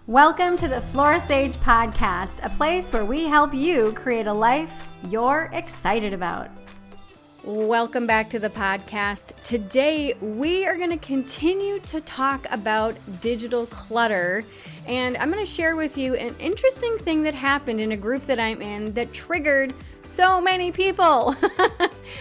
Welcome to the Flora podcast, a place where we help you create a life you're excited about. Welcome back to the podcast. Today, we are going to continue to talk about digital clutter, and I'm going to share with you an interesting thing that happened in a group that I'm in that triggered so many people.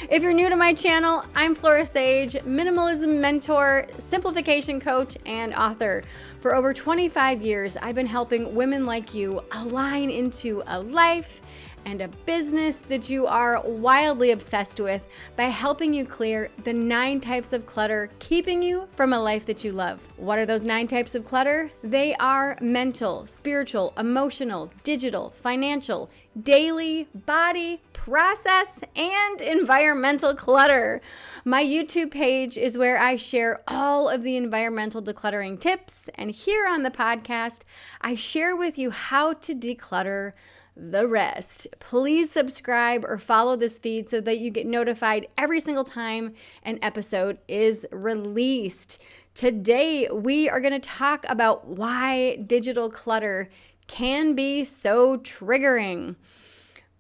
If you're new to my channel, I'm Flora, minimalism mentor, simplification coach, and author. For over 25 years, I've been helping women like you align into a life and a business that you are wildly obsessed with by helping you clear the 9 types of clutter keeping you from a life that you love. What are those 9 types of clutter? They are mental, spiritual, emotional, digital, financial, daily, body, process, and environmental clutter. My YouTube page is where I share all of the environmental decluttering tips, and here on the podcast, I share with you how to declutter the rest. Please subscribe or follow this feed so that you get notified every single time an episode is released. Today, we are going to talk about why digital clutter can be so triggering.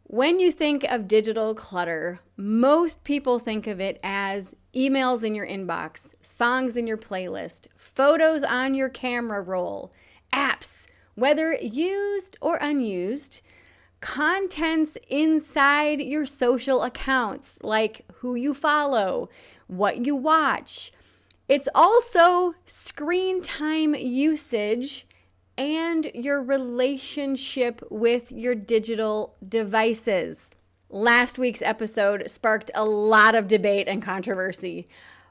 When you think of digital clutter, most people think of it as emails in your inbox, songs in your playlist, photos on your camera roll, apps, whether used or unused, contents inside your social accounts, like who you follow, what you watch. It's also screen time usage and your relationship with your digital devices. Last week's episode sparked a lot of debate and controversy.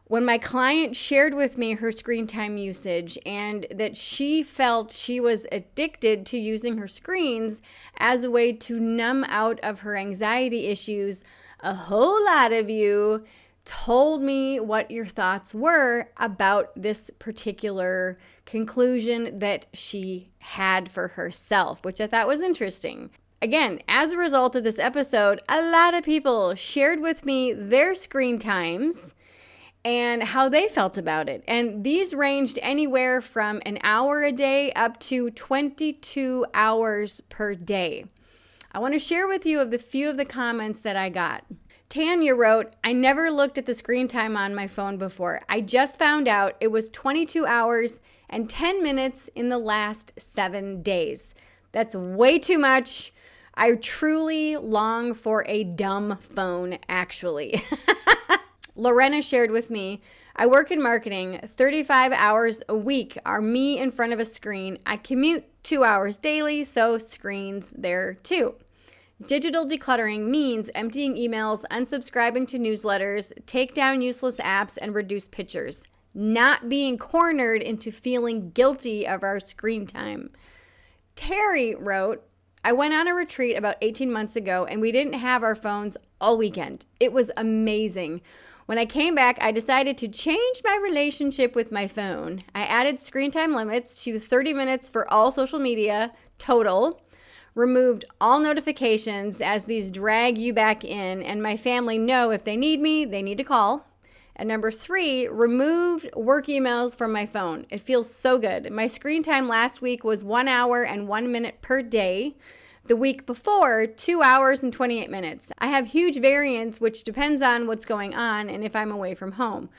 When my client shared with me her screen time usage and that she felt she was addicted to using her screens as a way to numb out of her anxiety issues, a whole lot of you told me what your thoughts were about this particular conclusion that she had for herself, which I thought was interesting. Again, as a result of this episode, a lot of people shared with me their screen times and how they felt about it. And these ranged anywhere from an hour a day up to 22 hours per day. I want to share with you a few of the comments that I got. Tanya wrote, I never looked at the screen time on my phone before. I just found out it was 22 hours and 10 minutes in the last 7 days. That's way too much. I truly long for a dumb phone, actually. Lorena shared with me, I work in marketing. 35 hours a week are me in front of a screen. I commute 2 hours daily, so screens there too. Digital decluttering means emptying emails, unsubscribing to newsletters, take down useless apps, and reduce pictures. Not being cornered into feeling guilty of our screen time. Terry wrote, I went on a retreat about 18 months ago and we didn't have our phones all weekend. It was amazing. When I came back, I decided to change my relationship with my phone. I added screen time limits to 30 minutes for all social media total, removed all notifications as these drag you back in, and my family know if they need me, they need to call. And number 3, removed work emails from my phone. It feels so good. My screen time last week was 1 hour and 1 minute per day. The week before, 2 hours and 28 minutes. I have huge variance, which depends on what's going on and if I'm away from home.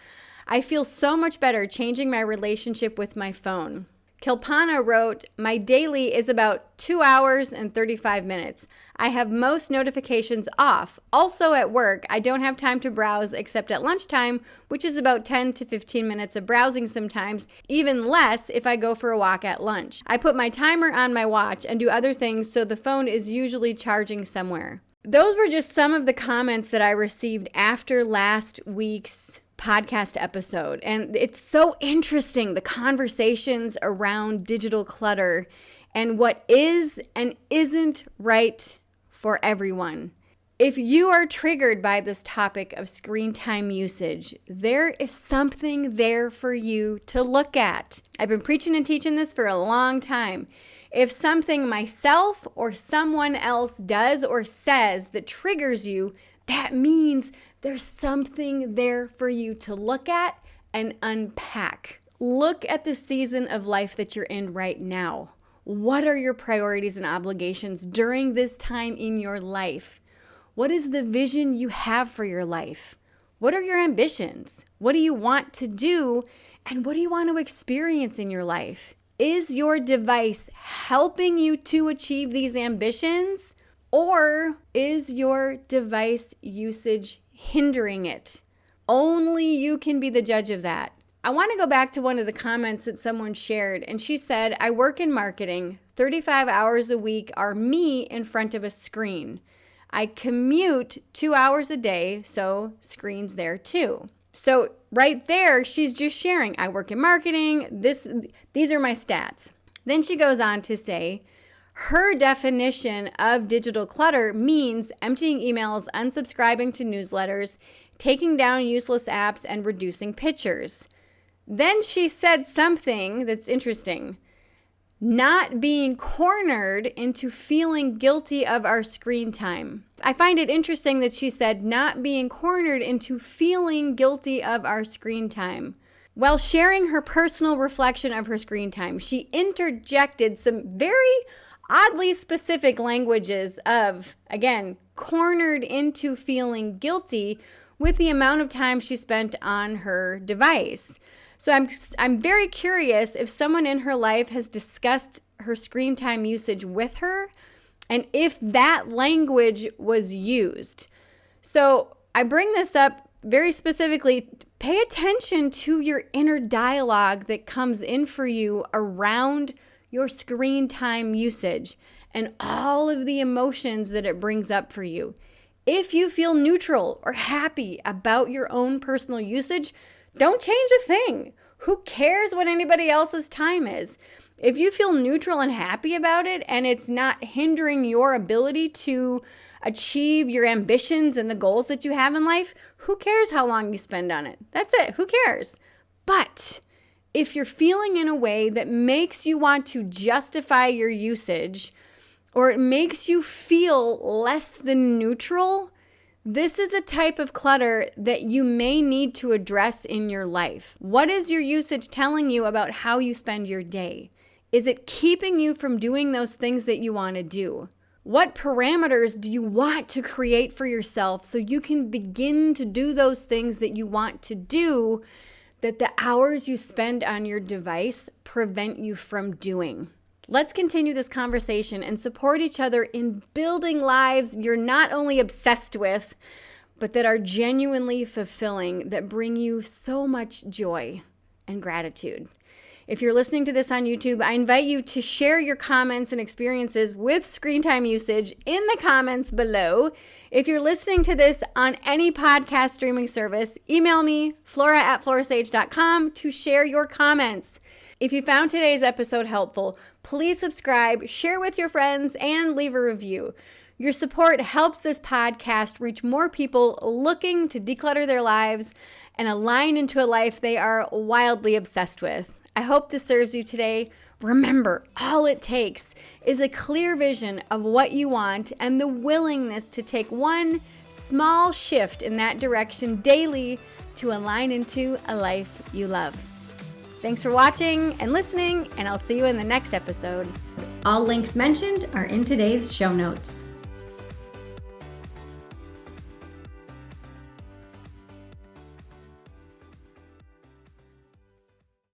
I feel so much better changing my relationship with my phone. Kilpana wrote, my daily is about 2 hours and 35 minutes. I have most notifications off. Also at work, I don't have time to browse except at lunchtime, which is about 10 to 15 minutes of browsing sometimes, even less if I go for a walk at lunch. I put my timer on my watch and do other things, so the phone is usually charging somewhere. Those were just some of the comments that I received after last week's podcast episode. And it's so interesting, the conversations around digital clutter and what is and isn't right for everyone. If you are triggered by this topic of screen time usage, there is something there for you to look at. I've been preaching and teaching this for a long time. If something myself or someone else does or says that triggers you, that means there's something there for you to look at and unpack. Look at the season of life that you're in right now. What are your priorities and obligations during this time in your life? What is the vision you have for your life? What are your ambitions? What do you want to do? And what do you want to experience in your life? Is your device helping you to achieve these ambitions? Or is your device usage hindering it? Only you can be the judge of that. I want to go back to one of the comments that someone shared, and she said, I work in marketing. 35 hours a week are me in front of a screen. I commute 2 hours a day, so screens there too. So right there, she's just sharing, I work in marketing. These are my stats. Then she goes on to say, her definition of digital clutter means emptying emails, unsubscribing to newsletters, taking down useless apps, and reducing pictures. Then she said something that's interesting. Not being cornered into feeling guilty of our screen time. I find it interesting that she said not being cornered into feeling guilty of our screen time. While sharing her personal reflection of her screen time, she interjected some very oddly specific languages of, again, cornered into feeling guilty with the amount of time she spent on her device. So I'm very curious if someone in her life has discussed her screen time usage with her and if that language was used. So I bring this up very specifically. Pay attention to your inner dialogue that comes in for you around your screen time usage and all of the emotions that it brings up for you. If you feel neutral or happy about your own personal usage, don't change a thing. Who cares what anybody else's time is? If you feel neutral and happy about it and it's not hindering your ability to achieve your ambitions and the goals that you have in life, who cares how long you spend on it? That's it. Who cares? But if you're feeling in a way that makes you want to justify your usage or it makes you feel less than neutral, this is a type of clutter that you may need to address in your life. What is your usage telling you about how you spend your day? Is it keeping you from doing those things that you want to do? What parameters do you want to create for yourself so you can begin to do those things that you want to do that the hours you spend on your device prevent you from doing? Let's continue this conversation and support each other in building lives you're not only obsessed with, but that are genuinely fulfilling, that bring you so much joy and gratitude. If you're listening to this on YouTube, I invite you to share your comments and experiences with screen time usage in the comments below. If you're listening to this on any podcast streaming service, email me, flora@florasage.com, to share your comments. If you found today's episode helpful, please subscribe, share with your friends, and leave a review. Your support helps this podcast reach more people looking to declutter their lives and align into a life they are wildly obsessed with. I hope this serves you today. Remember, all it takes is a clear vision of what you want and the willingness to take one small shift in that direction daily to align into a life you love. Thanks for watching and listening, and I'll see you in the next episode. All links mentioned are in today's show notes.